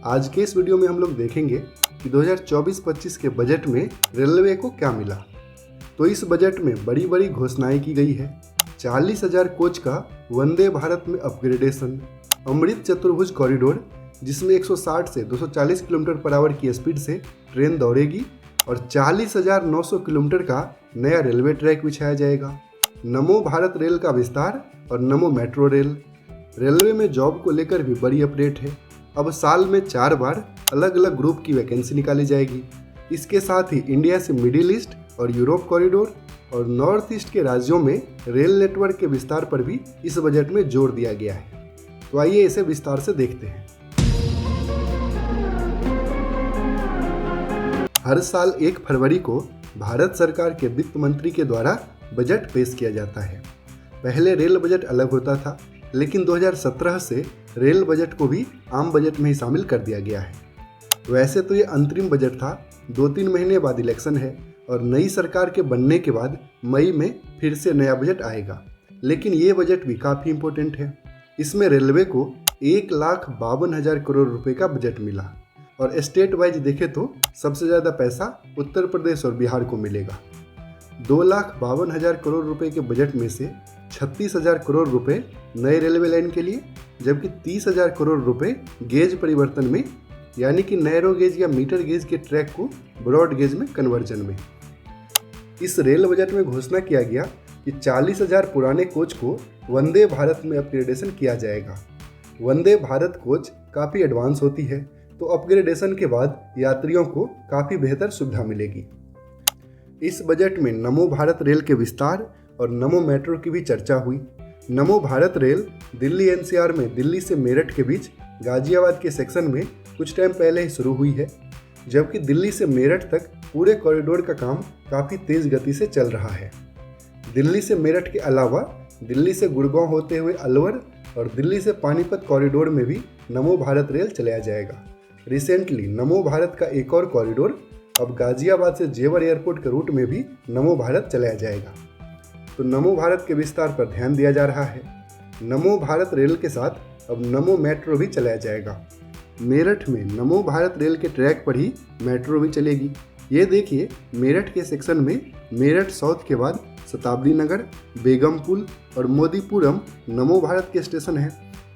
आज के इस वीडियो में हम लोग देखेंगे कि 2024-25 के बजट में रेलवे को क्या मिला। तो इस बजट में बड़ी बड़ी घोषणाएं की गई है। 40,000 कोच का वंदे भारत में अपग्रेडेशन, अमृत चतुर्भुज कॉरिडोर जिसमें 160 से 240 किलोमीटर पर आवर की स्पीड से ट्रेन दौड़ेगी और 40,900 किलोमीटर का नया रेलवे ट्रैक बिछाया जाएगा। नमो भारत रेल का विस्तार और नमो मेट्रो रेल। रेलवे में जॉब को लेकर भी बड़ी अपडेट है। अब साल में 4 बार अलग अलग ग्रुप की वैकेंसी निकाली जाएगी। इसके साथ ही इंडिया से मिडिल ईस्ट और यूरोप कॉरिडोर और नॉर्थ ईस्ट के राज्यों में रेल नेटवर्क के विस्तार पर भी इस बजट में जोर दिया गया है। तो आइए इसे विस्तार से देखते हैं। हर साल 1 फरवरी को भारत सरकार के वित्त मंत्री के द्वारा बजट पेश किया जाता है। पहले रेल बजट अलग होता था, लेकिन 2017 से रेल बजट को भी आम बजट में ही शामिल कर दिया गया है। वैसे तो ये अंतरिम बजट था, 2-3 महीने बाद इलेक्शन है और नई सरकार के बनने के बाद मई में फिर से नया बजट आएगा। लेकिन ये बजट भी काफ़ी इम्पोर्टेंट है। इसमें रेलवे को 1,52,000 करोड़ रुपए का बजट मिला और स्टेट वाइज देखें तो सबसे ज़्यादा पैसा उत्तर प्रदेश और बिहार को मिलेगा। 2,52,000 करोड़ रुपए के बजट में से 36,000 करोड़ रुपए नए रेलवे लाइन के लिए, जबकि 30,000 करोड़ रुपए गेज परिवर्तन में, यानी कि नैरो गेज या मीटर गेज के ट्रैक को ब्रॉड गेज में कन्वर्जन में। इस रेल बजट में घोषणा किया गया कि 40,000 पुराने कोच को वंदे भारत में अपग्रेडेशन किया जाएगा। वंदे भारत कोच काफ़ी एडवांस होती है, तो अपग्रेडेशन के बाद यात्रियों को काफ़ी बेहतर सुविधा मिलेगी। इस बजट में नमो भारत रेल के विस्तार और नमो मेट्रो की भी चर्चा हुई। नमो भारत रेल दिल्ली एनसीआर में दिल्ली से मेरठ के बीच गाजियाबाद के सेक्शन में कुछ टाइम पहले ही शुरू हुई है, जबकि दिल्ली से मेरठ तक पूरे कॉरिडोर का काम काफ़ी तेज़ गति से चल रहा है। दिल्ली से मेरठ के अलावा दिल्ली से गुड़गांव होते हुए अलवर और दिल्ली से पानीपत कॉरिडोर में भी नमो भारत रेल चलाया जाएगा। रिसेंटली नमो भारत का एक और कॉरिडोर अब गाजियाबाद से जेवर एयरपोर्ट के रूट में भी नमो भारत चलाया जाएगा। तो नमो भारत के विस्तार पर ध्यान दिया जा रहा है। नमो भारत रेल के साथ अब नमो मेट्रो भी चलाया जाएगा। मेरठ में नमो भारत रेल के ट्रैक पर ही मेट्रो भी चलेगी। ये देखिए, मेरठ के सेक्शन में मेरठ साउथ के बाद शताब्दी नगर, बेगमपुल और मोदीपुरम नमो भारत के स्टेशन हैं,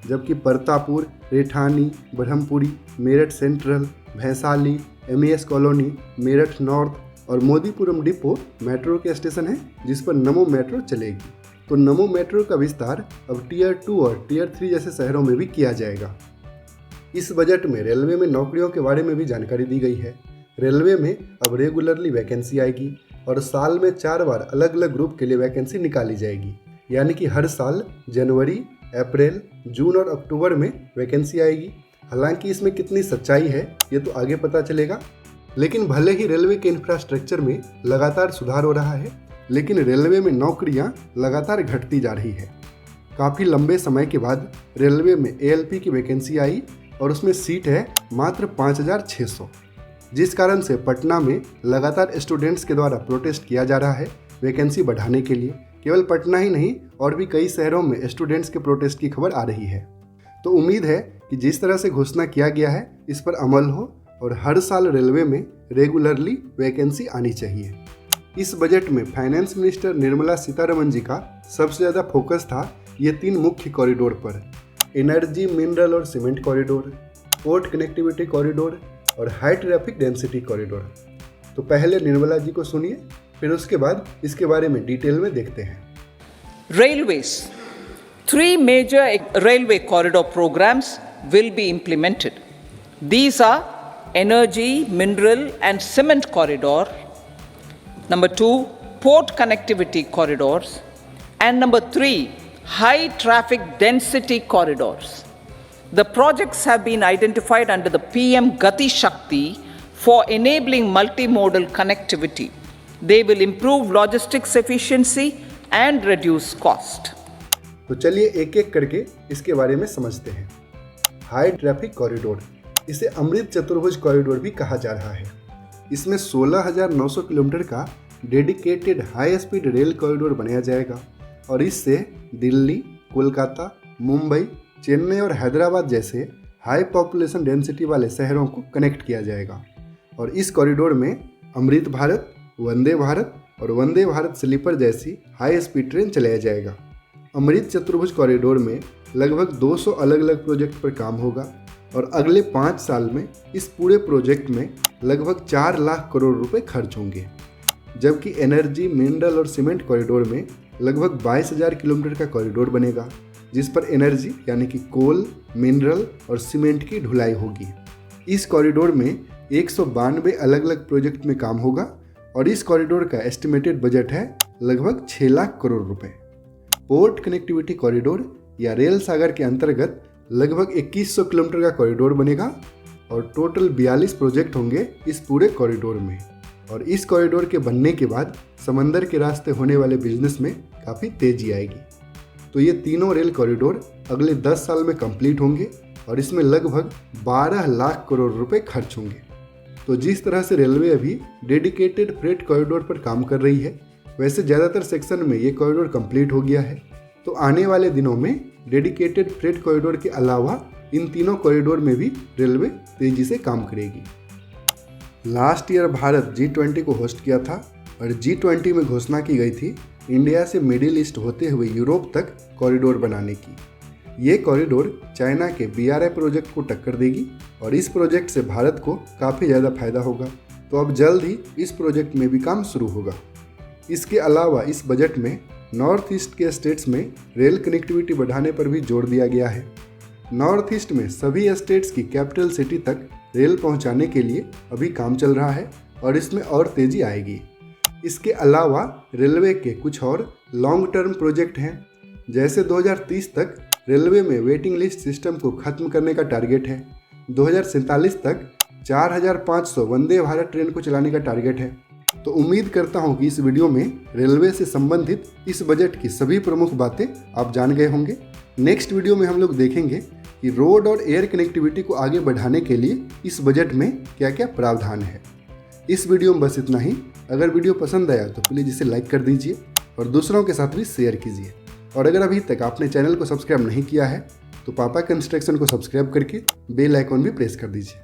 जबकि Partapur, Rethani, Brahmpuri, Meerut central, Bhaisali, MES colony, Meerut north और मोदीपुरम डिपो मेट्रो के स्टेशन हैं जिस पर नमो मेट्रो चलेगी। तो नमो मेट्रो का विस्तार अब टियर 2 और टियर 3 जैसे शहरों में भी किया जाएगा। इस बजट में रेलवे में नौकरियों के बारे में भी जानकारी दी गई है। रेलवे में अब रेगुलरली वैकेंसी आएगी और साल में 4 बार अलग अलग ग्रुप के लिए वैकेंसी निकाली जाएगी, यानी कि हर साल जनवरी, अप्रैल, जून और अक्टूबर में वैकेंसी आएगी। हालांकि इसमें कितनी सच्चाई है ये तो आगे पता चलेगा। लेकिन भले ही रेलवे के इंफ्रास्ट्रक्चर में लगातार सुधार हो रहा है, लेकिन रेलवे में नौकरियां लगातार घटती जा रही है। काफ़ी लंबे समय के बाद रेलवे में एएलपी की वैकेंसी आई और उसमें सीट है मात्र 5,600, जिस कारण से पटना में लगातार स्टूडेंट्स के द्वारा प्रोटेस्ट किया जा रहा है वैकेंसी बढ़ाने के लिए। केवल पटना ही नहीं और भी कई शहरों में स्टूडेंट्स के प्रोटेस्ट की खबर आ रही है। तो उम्मीद है कि जिस तरह से घोषणा किया गया है इस पर अमल हो और हर साल रेलवे में रेगुलरली वैकेंसी आनी चाहिए। इस बजट में फाइनेंस मिनिस्टर निर्मला सीतारमण जी का सबसे ज़्यादा फोकस था ये 3 मुख्य कॉरिडोर पर: एनर्जी, मिनरल और cement corridor, port connectivity corridor और हाई ट्रैफिक डेंसिटी कॉरिडोर। तो पहले निर्मला जी को सुनिए, फिर उसके बाद इसके बारे में डिटेल में देखते हैं। Railways. 3 major railway corridor programs will be implemented. These are energy, mineral and cement corridor. Number 2, port connectivity corridors. And number 3, high traffic density corridors. The projects have been identified under the PM Gati Shakti for enabling multimodal connectivity. They will improve logistics efficiency and reduce cost. तो चलिए एक एक करके इसके बारे में समझते हैं। हाई ट्रैफिक कॉरिडोर, इसे अमृत चतुर्भुज कॉरिडोर भी कहा जा रहा है। इसमें 16,900 किलोमीटर का dedicated high speed rail corridor बनाया जाएगा और इससे दिल्ली, कोलकाता, मुंबई, चेन्नई और हैदराबाद जैसे हाई पॉपुलेशन डेंसिटी वाले शहरों को कनेक्ट किया जाएगा। और इस कॉरिडोर में अमृत भारत, वंदे भारत और वंदे भारत स्लीपर जैसी हाई स्पीड ट्रेन चलाया जाएगा। अमृत चतुर्भुज कॉरिडोर में लगभग 200 अलग अलग प्रोजेक्ट पर काम होगा और अगले 5 साल में इस पूरे प्रोजेक्ट में लगभग 4 लाख करोड़ रुपए खर्च होंगे। जबकि एनर्जी, मिनरल और सीमेंट कॉरिडोर में लगभग 22,000 किलोमीटर का कॉरिडोर बनेगा, जिस पर एनर्जी यानी कि कोल, मिनरल और सीमेंट की ढुलाई होगी। इस कॉरिडोर में 192 अलग अलग प्रोजेक्ट में काम होगा और इस कॉरिडोर का एस्टिमेटेड बजट है लगभग 6 लाख करोड़ रुपए। पोर्ट कनेक्टिविटी कॉरिडोर या रेल सागर के अंतर्गत लगभग 2100 किलोमीटर का कॉरिडोर बनेगा और टोटल 42 प्रोजेक्ट होंगे इस पूरे कॉरिडोर में। और इस कॉरिडोर के बनने के बाद समंदर के रास्ते होने वाले बिजनेस में काफ़ी तेजी आएगी। तो ये तीनों रेल कॉरिडोर अगले 10 साल में कंप्लीट होंगे और इसमें लगभग 12 लाख करोड़ रुपए खर्च होंगे। तो जिस तरह से रेलवे अभी डेडिकेटेड फ्रेट कॉरिडोर पर काम कर रही है, वैसे ज़्यादातर सेक्शन में ये कॉरिडोर कंप्लीट हो गया है। तो आने वाले दिनों में डेडिकेटेड फ्रेट कॉरिडोर के अलावा इन तीनों कॉरिडोर में भी रेलवे तेजी से काम करेगी। लास्ट ईयर भारत G20 को होस्ट किया था और G20 में घोषणा की गई थी इंडिया से मिडिल ईस्ट होते हुए यूरोप तक कॉरिडोर बनाने की। ये कॉरिडोर चाइना के BRI प्रोजेक्ट को टक्कर देगी और इस प्रोजेक्ट से भारत को काफ़ी ज़्यादा फायदा होगा। तो अब जल्द ही इस प्रोजेक्ट में भी काम शुरू होगा। इसके अलावा इस बजट में नॉर्थ ईस्ट के स्टेट्स में रेल कनेक्टिविटी बढ़ाने पर भी जोर दिया गया है। नॉर्थ ईस्ट में सभी स्टेट्स की कैपिटल सिटी तक रेल पहुंचाने के लिए अभी काम चल रहा है और इसमें और तेज़ी आएगी। इसके अलावा रेलवे के कुछ और लॉन्ग टर्म प्रोजेक्ट हैं, जैसे 2030 तक रेलवे में वेटिंग लिस्ट सिस्टम को खत्म करने का टारगेट है। 2047 तक 4500 वंदे भारत ट्रेन को चलाने का टारगेट है। तो उम्मीद करता हूं कि इस वीडियो में रेलवे से संबंधित इस बजट की सभी प्रमुख बातें आप जान गए होंगे। नेक्स्ट वीडियो में हम लोग देखेंगे कि रोड और एयर कनेक्टिविटी को आगे बढ़ाने के लिए इस बजट में क्या क्या प्रावधान है। इस वीडियो में बस इतना ही। अगर वीडियो पसंद आया तो प्लीज़ इसे लाइक कर दीजिए और दूसरों के साथ भी शेयर कीजिए। और अगर अभी तक आपने चैनल को सब्सक्राइब नहीं किया है तो पापा कंस्ट्रक्शन को सब्सक्राइब करके बेल आइकॉन भी प्रेस कर दीजिए।